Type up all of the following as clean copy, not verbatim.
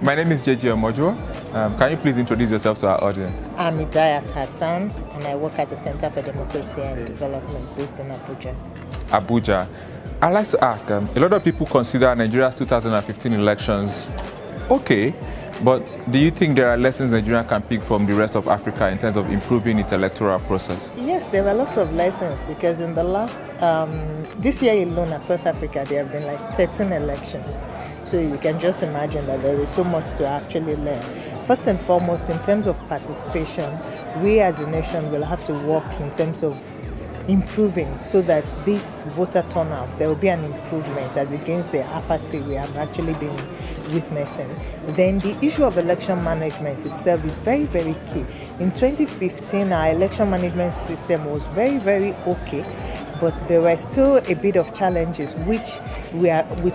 My name is JJ Omojuwa. Can you please introduce yourself to our audience? I'm Idayat Hassan, and I work at the Center for Democracy and Development based in Abuja. Abuja. I'd like to ask, a lot of people consider Nigeria's 2015 elections okay, but do you think there are lessons Nigeria can pick from the rest of Africa in terms of improving its electoral process? Yes, there are lots of lessons because in the last, this year alone across Africa, there have been like 13 elections. So you can just imagine that there is so much to actually learn. First and foremost, in terms of participation, we as a nation will have to work in terms of improving so that this voter turnout, there will be an improvement as against the apathy we have actually been witnessing. Then the issue of election management itself is very, very key. In 2015, our election management system was very, very okay, but there were still a bit of challenges with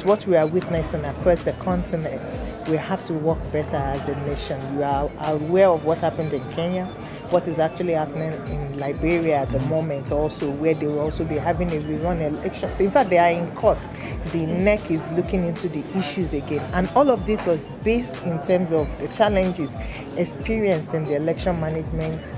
what we are witnessing across the continent. We have to work better as a nation. You are aware of what happened in Kenya, what is actually happening in Liberia at the moment also, where they will also be having a rerun election. So in fact, they are in court. The NEC is looking into the issues again. And all of this was based in terms of the challenges experienced in the election management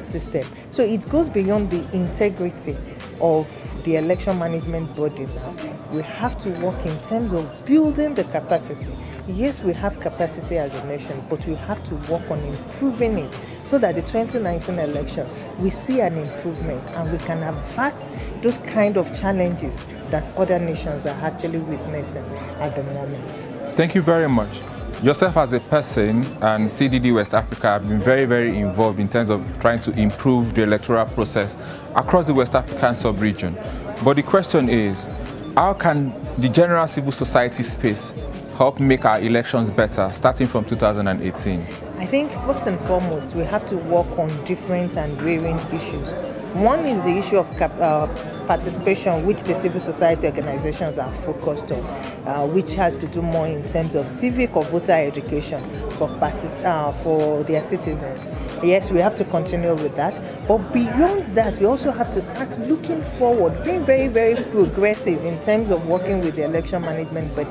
system. So it goes beyond the integrity of the election management body now. We have to work in terms of building the capacity. Yes, we have capacity as a nation, but we have to work on improving it so that the 2019 election, we see an improvement and we can avert those kind of challenges that other nations are actually witnessing at the moment. Thank you very much. Yourself as a person and CDD West Africa have been very, very involved in terms of trying to improve the electoral process across the West African sub-region. But the question is, how can the general civil society space help make our elections better, starting from 2018? I think first and foremost, we have to work on different and varying issues. One is the issue of participation, which the civil society organizations are focused on, which has to do more in terms of civic or voter education for their citizens. Yes, we have to continue with that. But beyond that, we also have to start looking forward, being very, very progressive in terms of working with the election management body.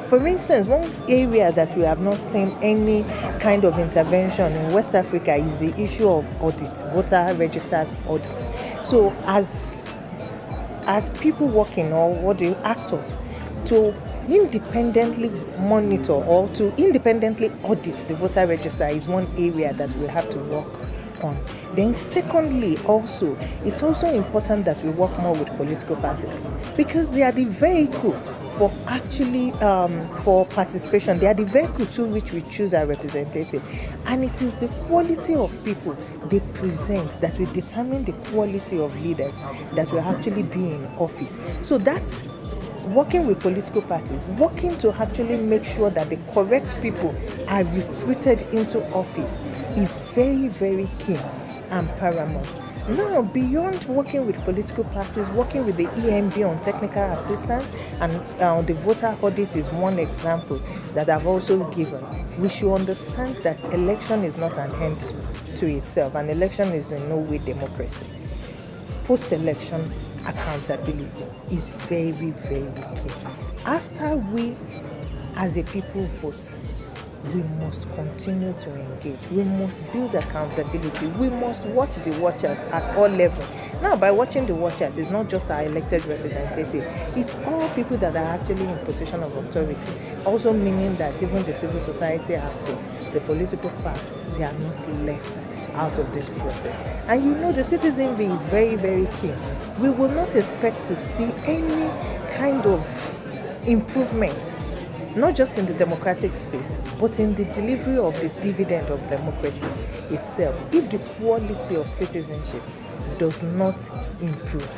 For instance, one area that we have not seen any kind of intervention in West Africa is the issue of audit, voter registers audit. So as people working, or actors, to independently monitor or to independently audit the voter register is one area that we have to work on. Then secondly, also, it's also important that we work more with political parties because they are the vehicle for actually for participation. They are the vehicle through which we choose our representative, and it is the quality of people they present that will determine the quality of leaders that will actually be in office. So that's working with political parties, working to actually make sure that the correct people are recruited into office is very, very key and paramount. Now, beyond working with political parties, working with the EMB on technical assistance and the voter audit is one example that I've also given. We should understand that election is not an end to itself. An election is in no way democracy. Post-election accountability is very, very key. After we, as a people, vote, we must continue to engage. We must build accountability. We must watch the watchers at all levels. Now, by watching the watchers, it's not just our elected representative. It's all people that are actually in position of authority. Also meaning that even the civil society actors, the political class, they are not left out of this process. And you know, the citizenry is very, very key. We will not expect to see any kind of improvement, not just in the democratic space, but in the delivery of the dividend of democracy itself, if the quality of citizenship does not improve.